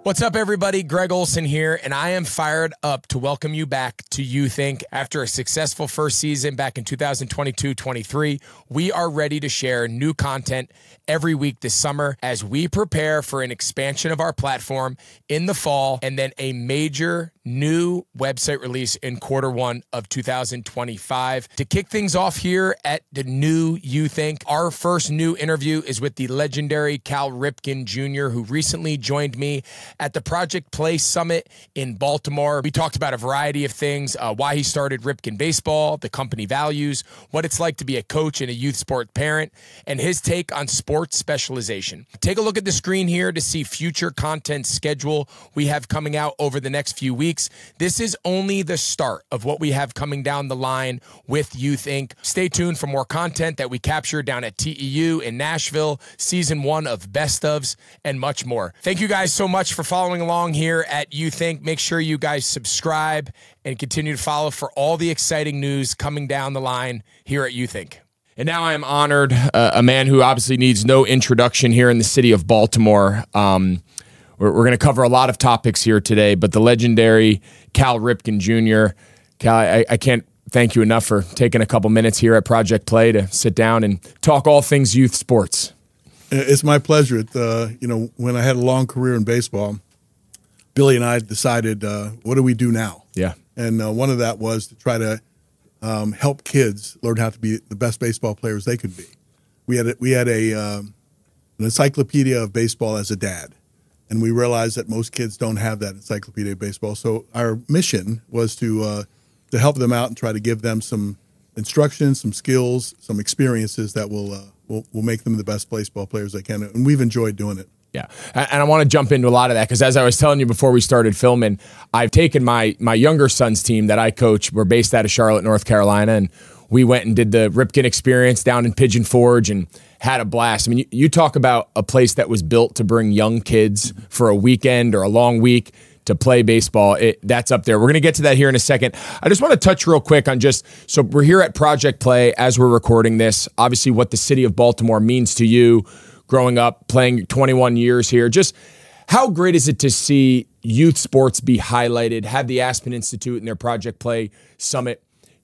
What's up, everybody? Greg Olsen here, and I am fired up to welcome you back to You Think. After a successful first season back in 2022-23, we are ready to share new content every week this summer as we prepare for an expansion of our platform in the fall and then a major new website release in Q1 of 2025. To kick things off here at the new You Think, our first new interview is with the legendary Cal Ripken Jr., who recently joined me at the Project Play Summit in Baltimore. We talked about a variety of things, why he started Ripken Baseball, the company values, what it's like to be a coach and a youth sport parent, and his take on sports specialization. Take a look at the screen here to see future content schedule we have coming out over the next few weeks. This is only the start of what we have coming down the line with You Think. Stay tuned for more content that we captured down at TEU in Nashville, season 1 of Best Ofs, and much more. Thank you guys so much for following along here at You Think. Make sure you guys subscribe and continue to follow for all the exciting news coming down the line here at You Think. And now I am honored, a man who obviously needs no introduction here in the city of Baltimore. We're going to cover a lot of topics here today, but the legendary Cal Ripken Jr. Cal, I can't thank you enough for taking a couple minutes here at Project Play to sit down and talk all things youth sports. It's my pleasure. When I had a long career in baseball, Billy and I decided, what do we do now? Yeah. And one of that was to try to help kids learn how to be the best baseball players they could be. We had an encyclopedia of baseball as a dad. And we realized that most kids don't have that encyclopedia of baseball. So our mission was to help them out and try to give them some instruction, some skills, some experiences that will make them the best baseball players they can. And we've enjoyed doing it. Yeah, and I want to jump into a lot of that because as I was telling you before we started filming, I've taken my younger son's team that I coach. We're based out of Charlotte, North Carolina, and we went and did the Ripken experience down in Pigeon Forge and had a blast. I mean, you talk about a place that was built to bring young kids for a weekend or a long week to play baseball. That's up there. We're going to get to that here in a second. I just want to touch real quick on so we're here at Project Play as we're recording this, obviously what the city of Baltimore means to you growing up, playing 21 years here. Just how great is it to see youth sports be highlighted, have the Aspen Institute and their Project Play Summit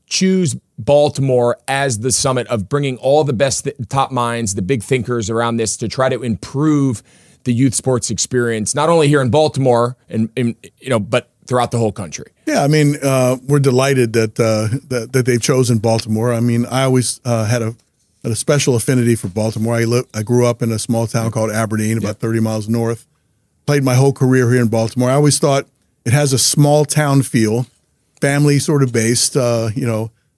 choose Baltimore as the summit of bringing all the best top minds, the big thinkers around this to try to improve the youth sports experience, not only here in Baltimore but throughout the whole country. Yeah, I mean, we're delighted that they've chosen Baltimore. I mean, I always had a special affinity for Baltimore. I grew up in a small town called Aberdeen, about 30 miles north. Played my whole career here in Baltimore. I always thought it has a small town feel, family sort of based. A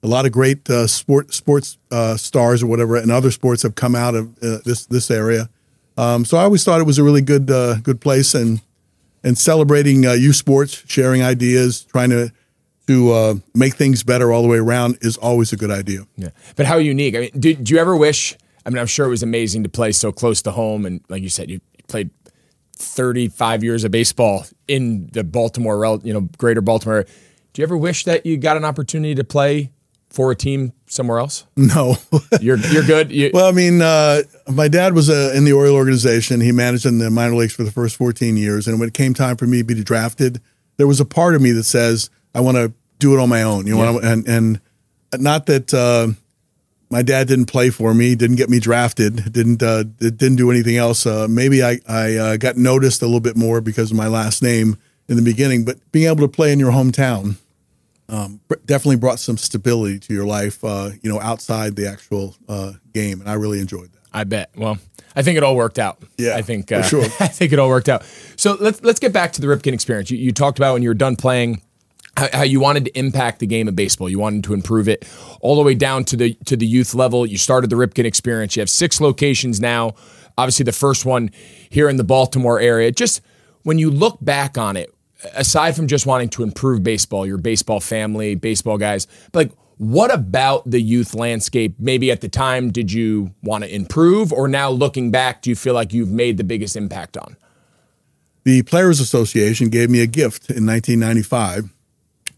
lot of great sports stars or whatever, and other sports have come out of this area. So I always thought it was a really good place, and celebrating youth sports, sharing ideas, trying to make things better all the way around is always a good idea. Yeah, but how unique? I mean, did you ever wish? I mean, I'm sure it was amazing to play so close to home, and like you said, you played 35 years of baseball in the Baltimore, greater Baltimore. Do you ever wish that you got an opportunity to play for a team somewhere else? No. You're good? Well, I mean, my dad was in the Oriole organization. He managed in the minor leagues for the first 14 years. And when it came time for me to be drafted, there was a part of me that says, I want to do it on my own. And not that my dad didn't play for me, didn't get me drafted, didn't do anything else. Maybe I got noticed a little bit more because of my last name in the beginning, but being able to play in your hometown definitely brought some stability to your life, outside the actual game, and I really enjoyed that. I bet. Well, I think it all worked out. Yeah, I think for sure. I think it all worked out. So let's get back to the Ripken experience. You talked about when you were done playing, how you wanted to impact the game of baseball. You wanted to improve it all the way down to the youth level. You started the Ripken experience. You have 6 locations now. Obviously, the first one here in the Baltimore area. Just when you look back on it, aside from just wanting to improve baseball, your baseball family, baseball guys, but what about the youth landscape, maybe at the time, did you want to improve? Or now looking back, do you feel like you've made the biggest impact on? The Players Association gave me a gift in 1995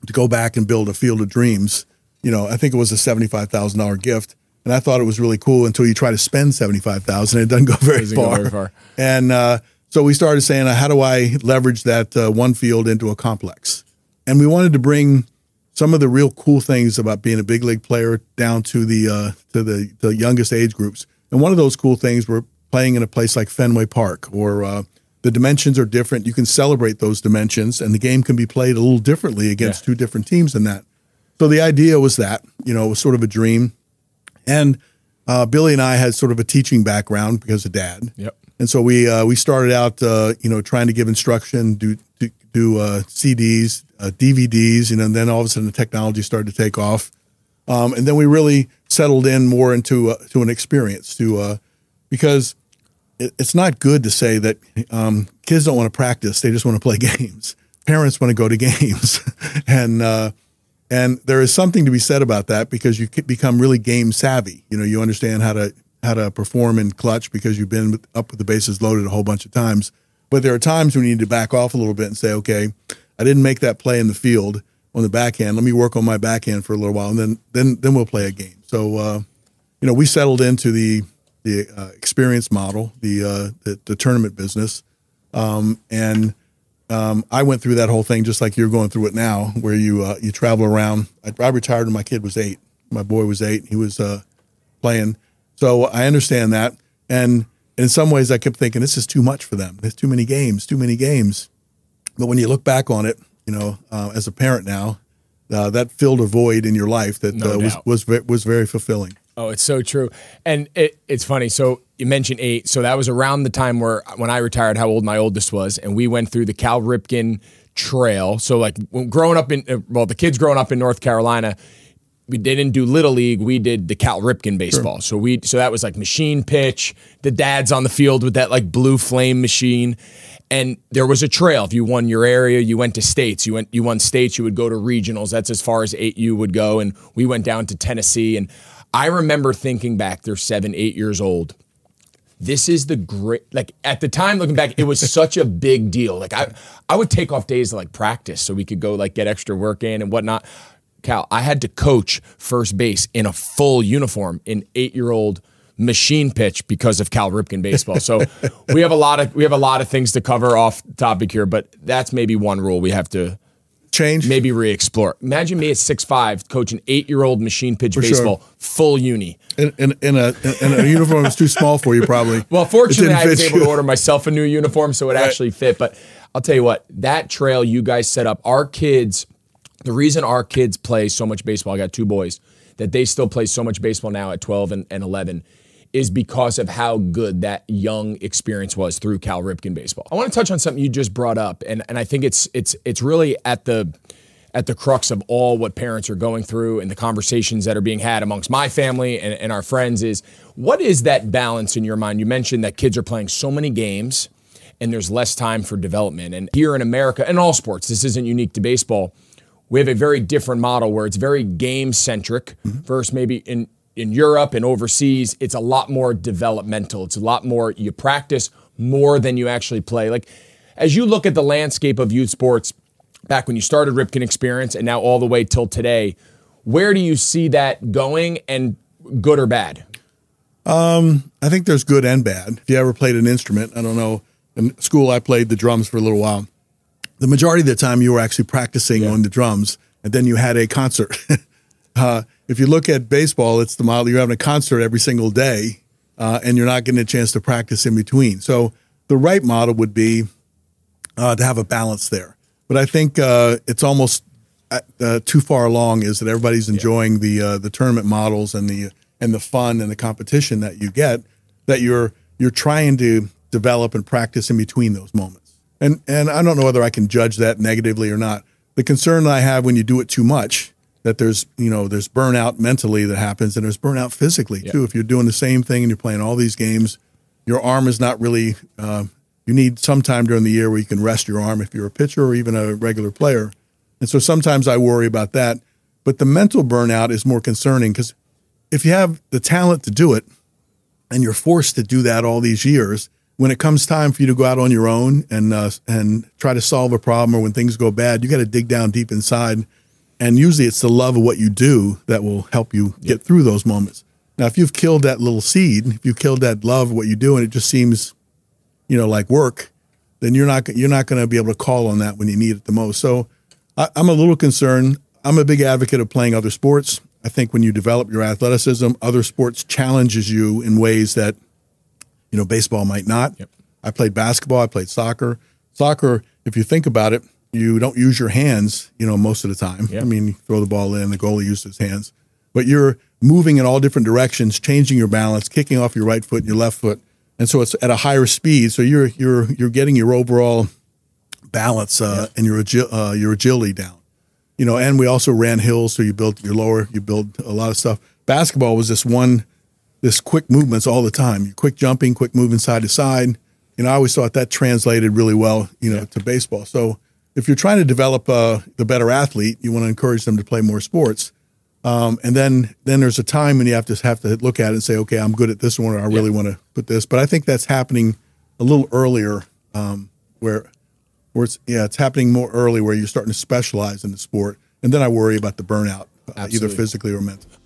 to go back and build a Field of Dreams. I think it was a $75,000 gift. And I thought it was really cool until you try to spend $75,000. It doesn't go very far. Go very far. And So we started saying, how do I leverage that one field into a complex? And we wanted to bring some of the real cool things about being a big league player down to the youngest age groups. And one of those cool things were playing in a place like Fenway Park, or the dimensions are different. You can celebrate those dimensions, and the game can be played a little differently against two different teams in that. So the idea was that, it was sort of a dream. And Billy and I had sort of a teaching background because of Dad. Yep. And so we started out, trying to give instruction, do CDs, DVDs, and then all of a sudden the technology started to take off. And then we really settled in more into an experience because it's not good to say that kids don't want to practice. They just want to play games. Parents want to go to games. And there is something to be said about that because you become really game savvy. You understand how to perform in clutch because you've been up with the bases loaded a whole bunch of times. But there are times when you need to back off a little bit and say, okay, I didn't make that play in the field on the backhand. Let me work on my backhand for a little while, and then we'll play a game. So, we settled into the experience model, the tournament business, and I went through that whole thing just like you're going through it now, where you travel around. I retired when my kid was 8. My boy was 8. He was playing. So I understand that. And in some ways I kept thinking, this is too much for them. There's too many games. But when you look back on it, as a parent now, that filled a void in your life that was very fulfilling. Oh, it's so true. And it's funny. So you mentioned 8. So that was around the time when I retired, how old my oldest was. And we went through the Cal Ripken trail. So like growing up the kids growing up in North Carolina, they didn't do Little League. We did the Cal Ripken baseball. Sure. So that was like machine pitch. The dad's on the field with that like blue flame machine. And there was a trail. If you won your area, you went to states. You won states, you would go to regionals. That's as far as 8U would go. And we went down to Tennessee. And I remember thinking back, they're 7, 8 years old. This is the great, like at the time looking back, it was such a big deal. Like I would take off days to like practice so we could go like get extra work in and whatnot. Cal, I had to coach first base in a full uniform in 8-year-old machine pitch because of Cal Ripken baseball. So we have a lot of things to cover off topic here, but that's maybe one rule we have to change, maybe re-explore. Imagine me at 6'5", coaching 8-year-old machine pitch baseball, full uni. In a uniform that's too small for you, probably. Well, fortunately, I was able to order myself a new uniform, so it actually fit. But I'll tell you what, that trail you guys set up, our kids. The reason our kids play so much baseball, I got 2 boys, that they still play so much baseball now at 12 and 11, is because of how good that young experience was through Cal Ripken baseball. I want to touch on something you just brought up, and I think it's really at the crux of all what parents are going through and the conversations that are being had amongst my family and our friends is, what is that balance in your mind? You mentioned that kids are playing so many games and there's less time for development. And here in America, and all sports, this isn't unique to baseball, we have a very different model where it's very game-centric versus maybe in Europe and overseas, it's a lot more developmental. It's a lot more, you practice more than you actually play. Like, as you look at the landscape of youth sports, back when you started Ripken Experience and now all the way till today, where do you see that going, and good or bad? I think there's good and bad. If you ever played an instrument, I don't know, in school I played the drums for a little while. The majority of the time you were actually practicing on the drums, and then you had a concert. If you look at baseball, it's the model. You're having a concert every single day, and you're not getting a chance to practice in between. So the right model would be to have a balance there. But I think it's almost too far along is that everybody's enjoying the tournament models and the fun and the competition that you get, that you're trying to develop and practice in between those moments. And I don't know whether I can judge that negatively or not. The concern that I have when you do it too much, that there's burnout mentally that happens, and there's burnout physically too. If you're doing the same thing and you're playing all these games, your arm is not really, you need some time during the year where you can rest your arm if you're a pitcher or even a regular player. And so sometimes I worry about that. But the mental burnout is more concerning, because if you have the talent to do it and you're forced to do that all these years, when it comes time for you to go out on your own and try to solve a problem, or when things go bad, you got to dig down deep inside. And usually it's the love of what you do that will help you get through those moments. Now, if you've killed that little seed, if you've killed that love of what you do, and it just seems, like work, then you're not going to be able to call on that when you need it the most. So I'm a little concerned. I'm a big advocate of playing other sports. I think when you develop your athleticism, other sports challenges you in ways that, baseball might not. Yep. I played basketball. I played soccer. Soccer, if you think about it, you don't use your hands, most of the time. Yep. I mean, you throw the ball in, the goalie uses his hands. But you're moving in all different directions, changing your balance, kicking off your right foot and your left foot. And so it's at a higher speed. So you're getting your overall balance and your agility down. And we also ran hills, so you build a lot of stuff. Basketball was this quick movements all the time. Quick jumping, quick moving side to side. I always thought that translated really well, to baseball. So if you're trying to develop the better athlete, you want to encourage them to play more sports. And then there's a time when you have to look at it and say, okay, I'm good at this one, or I really want to put this. But I think that's happening a little earlier, where it's happening more early, where you're starting to specialize in the sport. And then I worry about the burnout, either physically or mentally.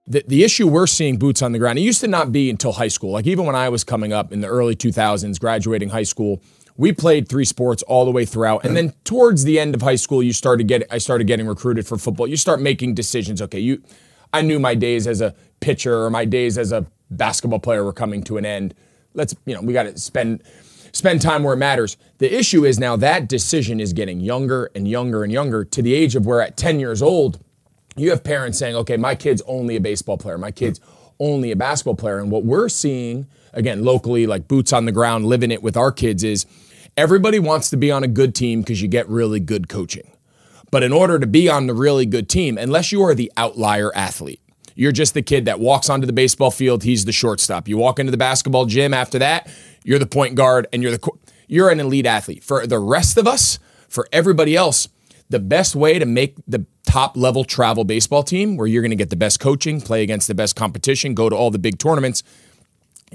The issue we're seeing boots on the ground, it used to not be until high school. Like even when I was coming up in the early 2000s, graduating high school, we played 3 sports all the way throughout. And then towards the end of high school, I started getting recruited for football. You start making decisions. Okay, I knew my days as a pitcher or my days as a basketball player were coming to an end. We got to spend time where it matters. The issue is now that decision is getting younger and younger and younger, to the age of where at 10 years old, you have parents saying, okay, my kid's only a baseball player. My kid's only a basketball player. And what we're seeing, again, locally, like boots on the ground, living it with our kids, is everybody wants to be on a good team because you get really good coaching. But in order to be on the really good team, unless you are the outlier athlete, you're just the kid that walks onto the baseball field, he's the shortstop. You walk into the basketball gym after that, you're the point guard, and you're an elite athlete. For the rest of us, for everybody else, the best way to make the top level travel baseball team, where you're going to get the best coaching, play against the best competition, go to all the big tournaments,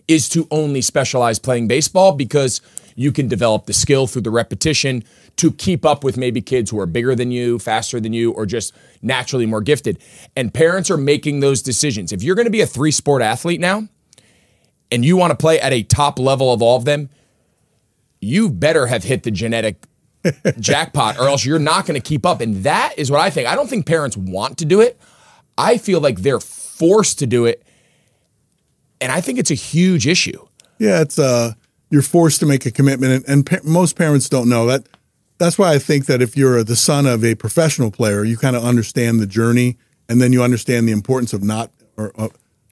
is to only specialize playing baseball, because you can develop the skill through the repetition to keep up with maybe kids who are bigger than you, faster than you, or just naturally more gifted. And parents are making those decisions. If you're going to be a 3-sport athlete now and you want to play at a top level of all of them, you better have hit the genetic jackpot, or else you're not going to keep up. And that is what I think. I don't think parents want to do it. I feel like they're forced to do it. And I think it's a huge issue. Yeah, it's you're forced to make a commitment, and most parents don't know that. That's why I think that if you're the son of a professional player, you kind of understand the journey, and then you understand the importance of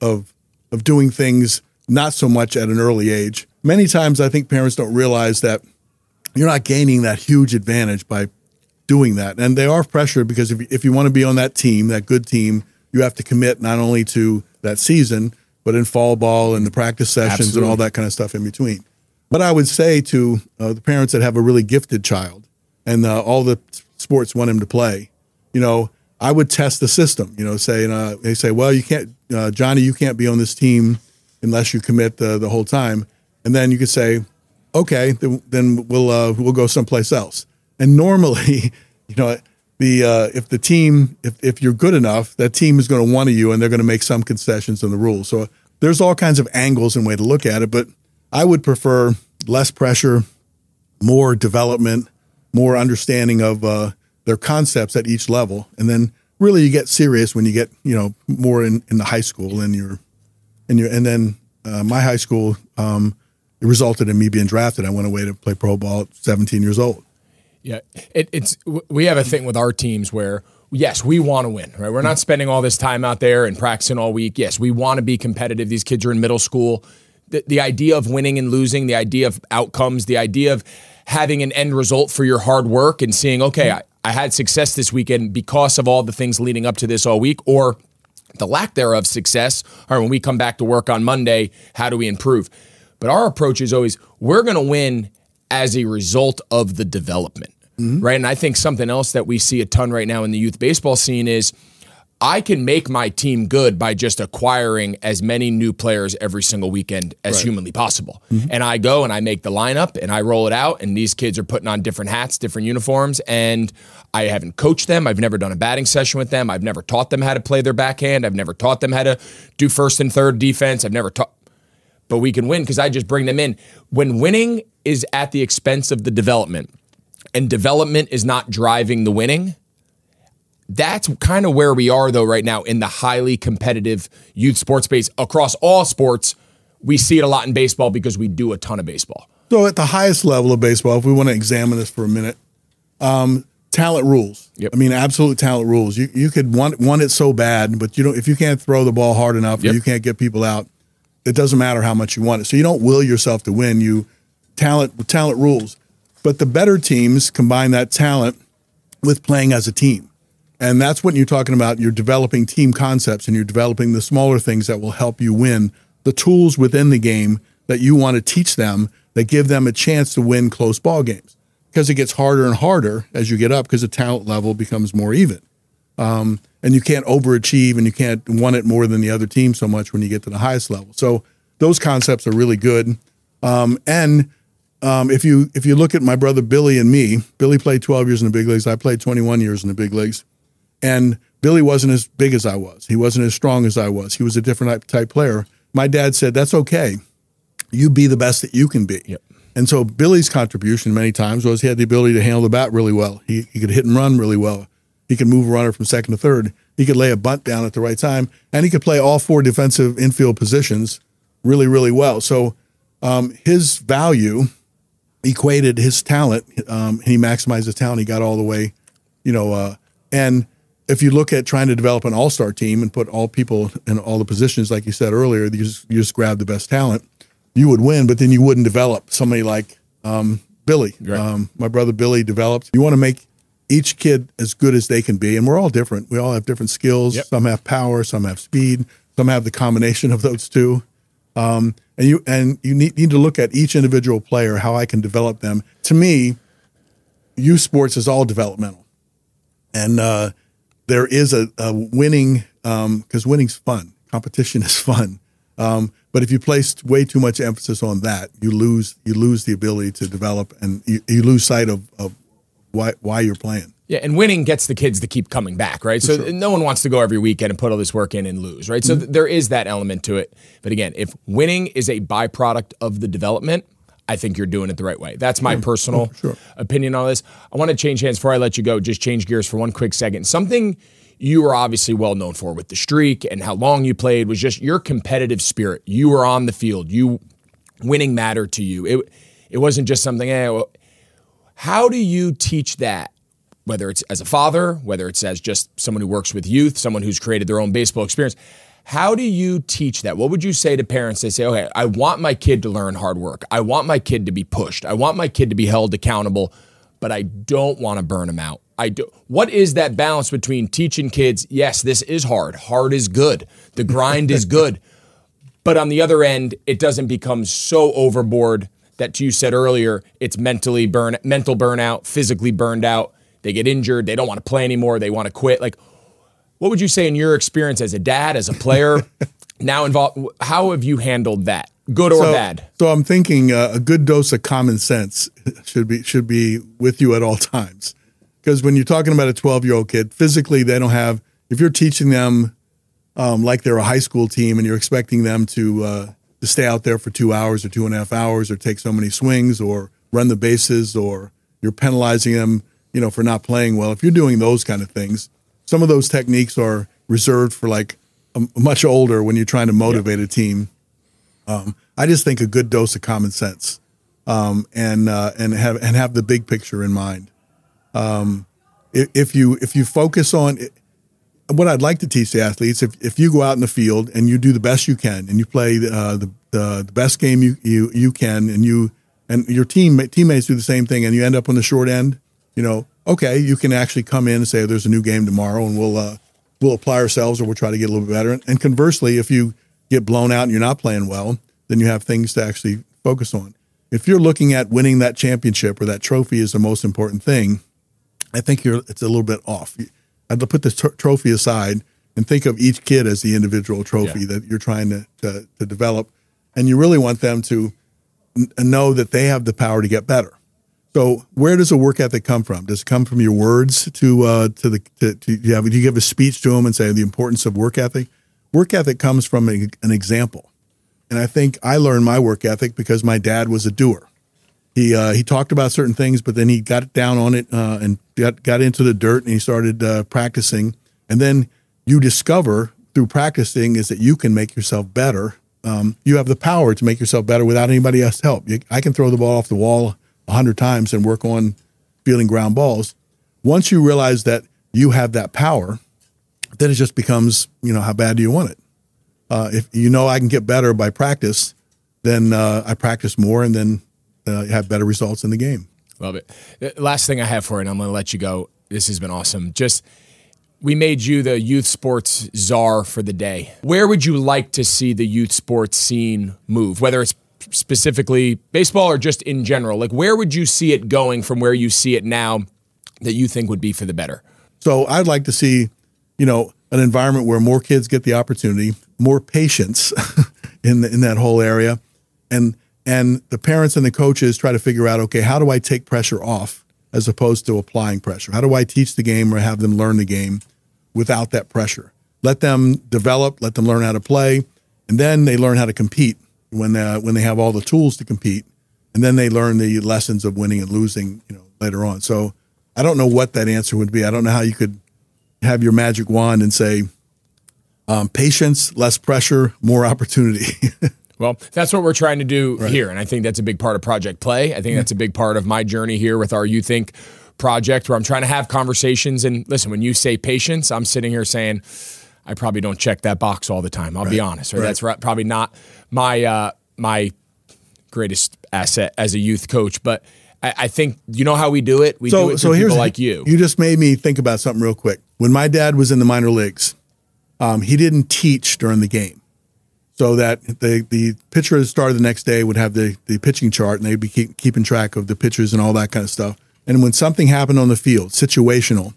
of doing things not so much at an early age. Many times I think parents don't realize that you're not gaining that huge advantage by doing that. And they are pressured, because if you want to be on that team, that good team, you have to commit not only to that season, but in fall ball and the practice sessions and all that kind of stuff in between. But I would say to the parents that have a really gifted child and all the sports want him to play, I would test the system, they say, well, you can't, Johnny, you can't be on this team unless you commit the whole time. And then you could say, okay, then we'll go someplace else. And normally, if you're good enough, that team is going to want you, and they're going to make some concessions in the rules. So there's all kinds of angles and way to look at it. But I would prefer less pressure, more development, more understanding of their concepts at each level, and then really you get serious when you get more in the high school, and then my high school. It resulted in me being drafted. I went away to play pro ball at 17 years old. Yeah, we have a thing with our teams where, yes, we want to win, right? We're not spending all this time out there and practicing all week. Yes, we want to be competitive. These kids are in middle school. The idea of winning and losing, the idea of outcomes, the idea of having an end result for your hard work and seeing, okay, I had success this weekend because of all the things leading up to this all week, or the lack thereof success. All right, when we come back to work on Monday, how do we improve? But our approach is always, we're going to win as a result of the development, right? And I think something else that we see a ton right now in the youth baseball scene is I can make my team good by just acquiring as many new players every single weekend as humanly possible. And I go and I make the lineup and I roll it out, and these kids are putting on different hats, different uniforms, and I haven't coached them. I've never done a batting session with them. I've never taught them how to play their backhand. I've never taught them how to do first and third defense. I've never taught, but we can win because I just bring them in. When winning is at the expense of the development, and development is not driving the winning, that's kind of where we are, though, right now in the highly competitive youth sports space across all sports. We see it a lot in baseball because we do a ton of baseball. So at the highest level of baseball, if we want to examine this for a minute, talent rules. I mean, absolute talent rules. You could want it so bad, but if you can't throw the ball hard enough or you can't get people out, it doesn't matter how much you want it. So you don't will yourself to win. Talent rules. But the better teams combine that talent with playing as a team. And that's what you're talking about. You're developing team concepts and you're developing the smaller things that will help you win, the tools within the game that you want to teach them that give them a chance to win close ball games. Because it gets harder and harder as you get up because the talent level becomes more even. And you can't overachieve and you can't want it more than the other team so much when you get to the highest level. So those concepts are really good. If you look at my brother Billy and me, Billy played 12 years in the big leagues. I played 21 years in the big leagues. And Billy wasn't as big as I was. He wasn't as strong as I was. He was a different type player. My dad said, that's okay. You be the best that you can be. And so Billy's contribution many times was he had the ability to handle the bat really well. He could hit and run really well. He could move a runner from second to third. He could lay a bunt down at the right time. And he could play all 4 defensive infield positions really, really well. So his value equated his talent. He maximized his talent. He got all the way, and if you look at trying to develop an all-star team and put all people in all the positions, like you said earlier, you just grab the best talent, you would win, but then you wouldn't develop somebody like Billy. My brother Billy developed. You want to make each kid as good as they can be, and we're all different. We all have different skills. Some have power, some have speed, some have the combination of those two. And you need to look at each individual player, how I can develop them. To me, youth sports is all developmental. And there is a winning, because winning's fun. Competition is fun. But if you place way too much emphasis on that, you lose the ability to develop, and you lose sight of why you're playing. Yeah, and winning gets the kids to keep coming back, right? So no one wants to go every weekend and put all this work in and lose, right? So there is that element to it. But again, if winning is a byproduct of the development, I think you're doing it the right way. That's my personal opinion on this. I want to change hands before I let you go, just change gears for one quick second. Something you were obviously well known for with the streak and how long you played was just your competitive spirit. You were on the field. Winning mattered to you. It wasn't just something, how do you teach that? Whether it's as a father, whether it's as just someone who works with youth, someone who's created their own baseball experience. How do you teach that? What would you say to parents? They say, okay, I want my kid to learn hard work. I want my kid to be pushed. I want my kid to be held accountable, but I don't want to burn them out. What is that balance between teaching kids, yes, this is hard. Hard is good. The grind is good. But on the other end, it doesn't become so overboard that you said earlier, it's mental burnout, physically burned out. They get injured. They don't want to play anymore. They want to quit. Like, what would you say in your experience as a dad, as a player, now involved? How have you handled that, good or bad? So I'm thinking a good dose of common sense should be with you at all times. Because when you're talking about a 12-year-old kid, physically they don't have. If you're teaching them like they're a high school team and you're expecting them to stay out there for 2 hours or 2.5 hours or take so many swings or run the bases or you're penalizing them, for not playing well. If you're doing those kind of things, some of those techniques are reserved for like much older when you're trying to motivate a team. I just think a good dose of common sense and have the big picture in mind. If you focus on it, what I'd like to teach the athletes, if you go out in the field and you do the best you can and you play the best game you can and your teammates do the same thing and you end up on the short end, okay, you can actually come in and say, there's a new game tomorrow and we'll apply ourselves or we'll try to get a little bit better. And conversely, if you get blown out and you're not playing well, then you have things to actually focus on. If you're looking at winning that championship or that trophy is the most important thing, I think it's a little bit off. I'd put the trophy aside and think of each kid as the individual trophy that you're trying to develop. And you really want them to know that they have the power to get better. So where does a work ethic come from? Does it come from your words do you give a speech to them and say the importance of work ethic? Work ethic comes from an example. And I think I learned my work ethic because my dad was a doer. He talked about certain things, but then he got down on it and got into the dirt, and he started practicing. And then you discover through practicing is that you can make yourself better. You have the power to make yourself better without anybody else's help. I can throw the ball off the wall 100 times and work on fielding ground balls. Once you realize that you have that power, then it just becomes, how bad do you want it? If I can get better by practice, then I practice more, and then have better results in the game. Love it. Last thing I have for you, and I'm going to let you go. This has been awesome. We made you the youth sports czar for the day. Where would you like to see the youth sports scene move, whether it's specifically baseball or just in general? Like, where would you see it going from where you see it now that you think would be for the better? So I'd like to see, an environment where more kids get the opportunity, more patience in that whole area, and the parents and the coaches try to figure out, okay, how do I take pressure off as opposed to applying pressure? How do I teach the game or have them learn the game without that pressure? Let them develop, let them learn how to play, and then they learn how to compete when they have all the tools to compete, and then they learn the lessons of winning and losing, later on. So I don't know what that answer would be. I don't know how you could have your magic wand and say, patience, less pressure, more opportunity. Well, that's what we're trying to do here, and I think that's a big part of Project Play. I think that's a big part of my journey here with our You Think project, where I'm trying to have conversations. And listen, when you say patience, I'm sitting here saying, I probably don't check that box all the time. I'll be honest. That's probably not my greatest asset as a youth coach. But I think, how we do it? We do it for people like you. You just made me think about something real quick. When my dad was in the minor leagues, he didn't teach during the game. So that the pitcher at the start of the next day would have the pitching chart, and they'd be keeping track of the pitchers and all that kind of stuff. And when something happened on the field, situational,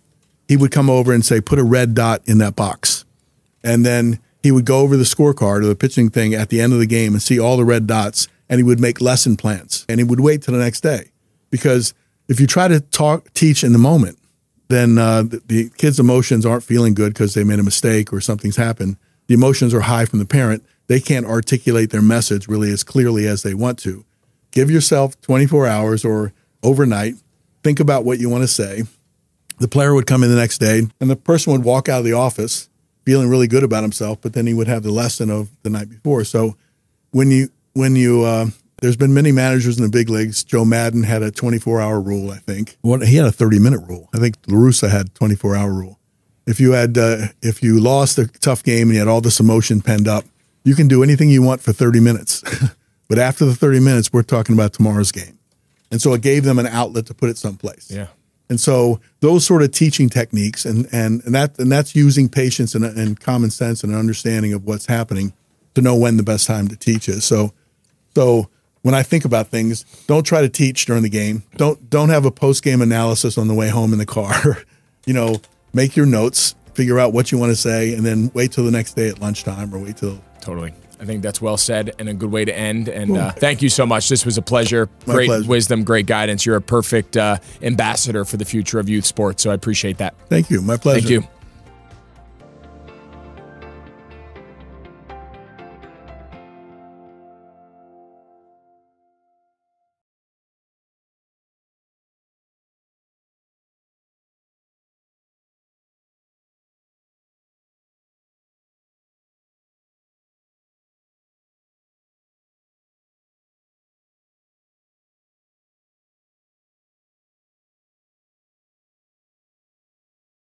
he would come over and say, put a red dot in that box. And then he would go over the scorecard or the pitching thing at the end of the game and see all the red dots, and he would make lesson plans. And he would wait till the next day. Because if you try to teach in the moment, then the kids' emotions aren't feeling good because they made a mistake or something's happened. The emotions are high from the parent. They can't articulate their message really as clearly as they want to. Give yourself 24 hours or overnight. Think about what you want to say. The player would come in the next day, and the person would walk out of the office feeling really good about himself, but then he would have the lesson of the night before. So there's been many managers in the big leagues. Joe Madden had a 24-hour rule, I think. He had a 30-minute rule. I think La Russa had a 24-hour rule. If you lost a tough game and you had all this emotion penned up, you can do anything you want for 30 minutes. But after the 30 minutes, we're talking about tomorrow's game. And so it gave them an outlet to put it someplace. Yeah. And so those sort of teaching techniques, and that's using patience and common sense and an understanding of what's happening to know when the best time to teach is. So when I think about things, don't try to teach during the game. Don't have a post-game analysis on the way home in the car. Make your notes, figure out what you want to say, and then wait till the next day at lunchtime or wait till... Totally. I think that's well said and a good way to end. And thank you so much. This was a pleasure. Great wisdom, great guidance. You're a perfect ambassador for the future of youth sports, so I appreciate that. Thank you. My pleasure. Thank you.